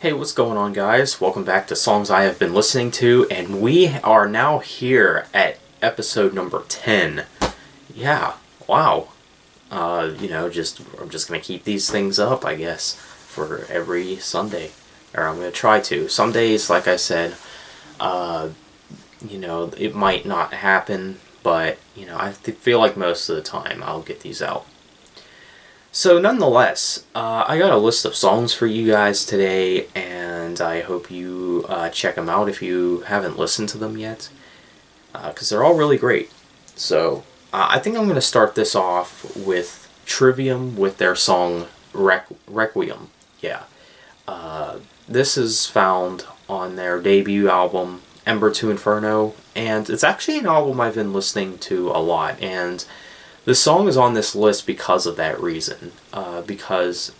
Hey, what's going on, guys? Welcome back to Songs I Have Been Listening to, and we are now here at episode number 10. Yeah, wow. I'm just gonna keep these things up, I guess, for every Sunday. Or I'm gonna try to. Some days, like I said, it might not happen, but, I feel like most of the time I'll get these out. So nonetheless, I got a list of songs for you guys today, and I hope you check them out if you haven't listened to them yet, because they're all really great. So I think I'm going to start this off with Trivium with their song Requiem. Yeah. This is found on their debut album, Ember to Inferno, and it's actually an album I've been listening to a lot, and this song is on this list because of that reason. Because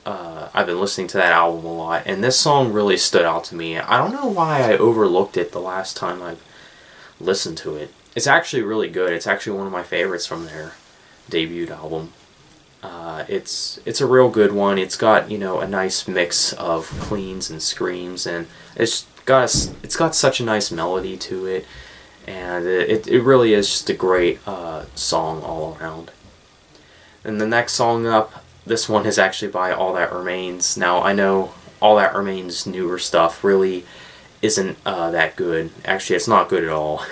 I've been listening to that album a lot, and this song really stood out to me. I don't know why I overlooked it the last time I've listened to it. It's actually really good. It's actually one of my favorites from their debut album. It's a real good one. It's got a nice mix of cleans and screams, and it's got such a nice melody to it. And it really is just a great song all around. And the next song up, this one is actually by All That Remains. Now, I know All That Remains' newer stuff really isn't that good. Actually, it's not good at all.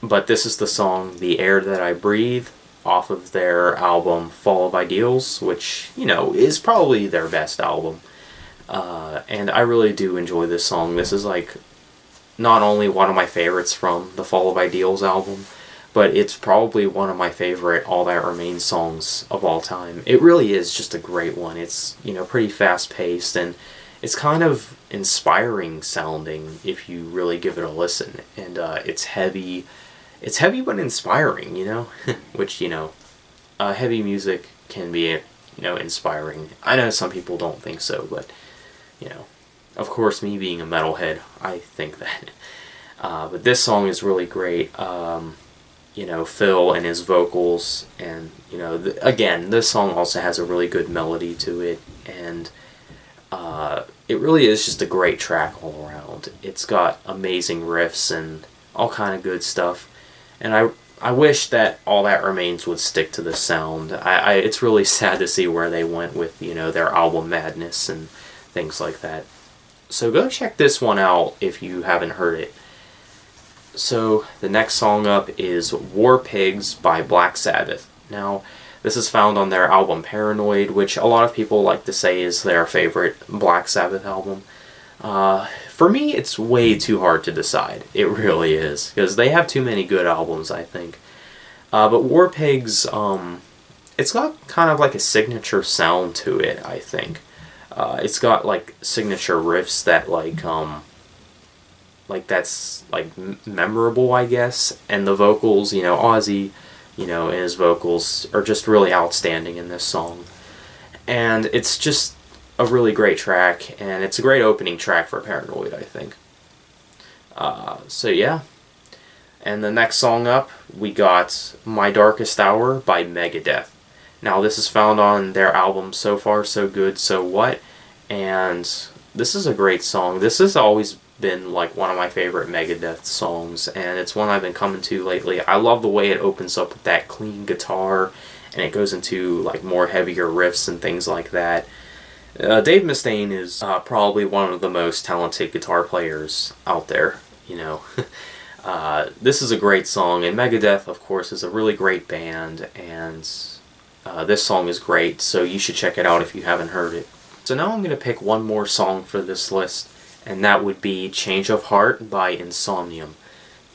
But this is the song The Air That I Breathe off of their album Fall of Ideals, which, is probably their best album. And I really do enjoy this song. This is not only one of my favorites from the Fall of Ideals album, but it's probably one of my favorite All That Remains songs of all time. It really is just a great one. It's, pretty fast-paced, and it's kind of inspiring sounding if you really give it a listen. And it's heavy. It's heavy but inspiring, which, heavy music can be, inspiring. I know some people don't think so, but, of course, me being a metalhead, I think that. But this song is really great. Phil and his vocals, and, again, this song also has a really good melody to it, and it really is just a great track all around. It's got amazing riffs and all kind of good stuff, and I wish that All That Remains would stick to the sound. It's really sad to see where they went with, their album Madness and things like that. So go check this one out if you haven't heard it. So the next song up is War Pigs by Black Sabbath. Now, this is found on their album Paranoid, which a lot of people like to say is their favorite Black Sabbath album. For me, it's way too hard to decide. It really is, because they have too many good albums, I think. But War Pigs, it's got kind of like a signature sound to it, I think. It's got signature riffs that that's memorable, I guess, and the vocals, Ozzy, and his vocals are just really outstanding in this song, and it's just a really great track, and it's a great opening track for Paranoid, I think. So yeah, and the next song up, we got My Darkest Hour by Megadeth. Now, this is found on their album So Far, So Good, So What, and this is a great song. This has always been one of my favorite Megadeth songs, and it's one I've been coming to lately. I love the way it opens up with that clean guitar, and it goes into more heavier riffs and things like that. Dave Mustaine is probably one of the most talented guitar players out there, This is a great song, and Megadeth, of course, is a really great band, and this song is great, so you should check it out if you haven't heard it. So now I'm going to pick one more song for this list, and that would be Change of Heart by Insomnium.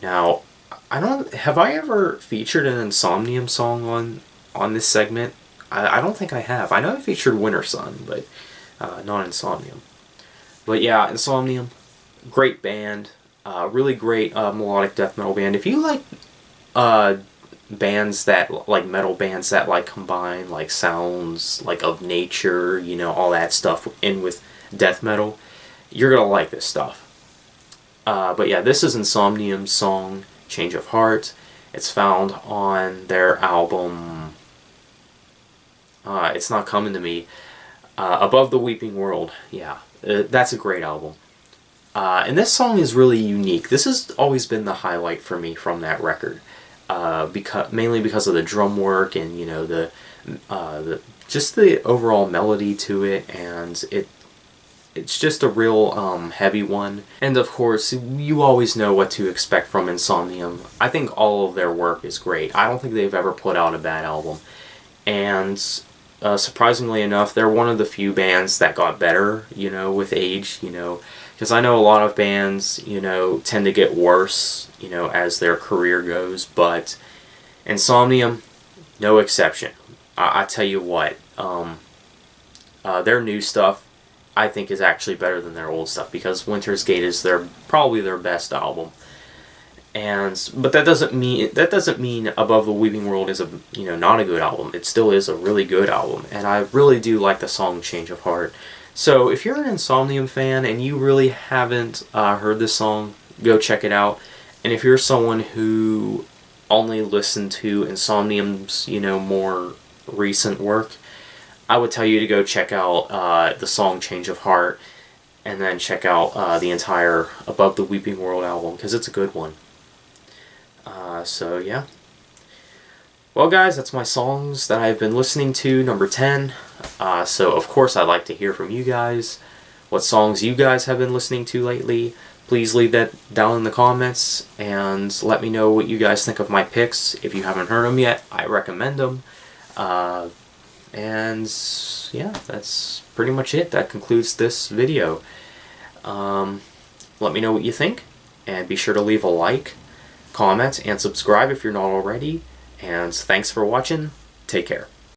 Now, have I ever featured an Insomnium song on this segment? I don't think I have. I know I featured Winter Sun, but not Insomnium. But yeah, Insomnium, great band, really great melodic death metal band. If you like bands that metal bands that combine sounds of nature, all that stuff in with death metal, you're gonna like this stuff. But yeah, this is Insomnium's song Change of Heart. It's found on their album It's Not Coming to Me. Above the Weeping World, yeah, that's a great album. And this song is really unique. This has always been the highlight for me from that record, mainly because of the drum work and just the overall melody to it, and it's just a real heavy one. And of course, you always know what to expect from Insomnium. I think all of their work is great. I don't think they've ever put out a bad album. And surprisingly enough, they're one of the few bands that got better, with age, because I know a lot of bands, tend to get worse, as their career goes, but Insomnium, no exception. I tell you what, their new stuff, I think, is actually better than their old stuff, because Winter's Gate is probably their best album. But that doesn't mean Above the Weeping World is not a good album. It still is a really good album, and I really do like the song Change of Heart. So if you're an Insomnium fan and you really haven't heard this song, go check it out. And if you're someone who only listened to Insomnium's more recent work, I would tell you to go check out the song Change of Heart, and then check out the entire Above the Weeping World album, because it's a good one. So yeah. Well guys, that's my songs that I've been listening to, number 10. So of course I'd like to hear from you guys. What songs you guys have been listening to lately. Please leave that down in the comments and let me know what you guys think of my picks. If you haven't heard them yet, I recommend them. And yeah, that's pretty much it. That concludes this video. Let me know what you think, and be sure to leave a like, comment, and subscribe if you're not already. And thanks for watching. Take care.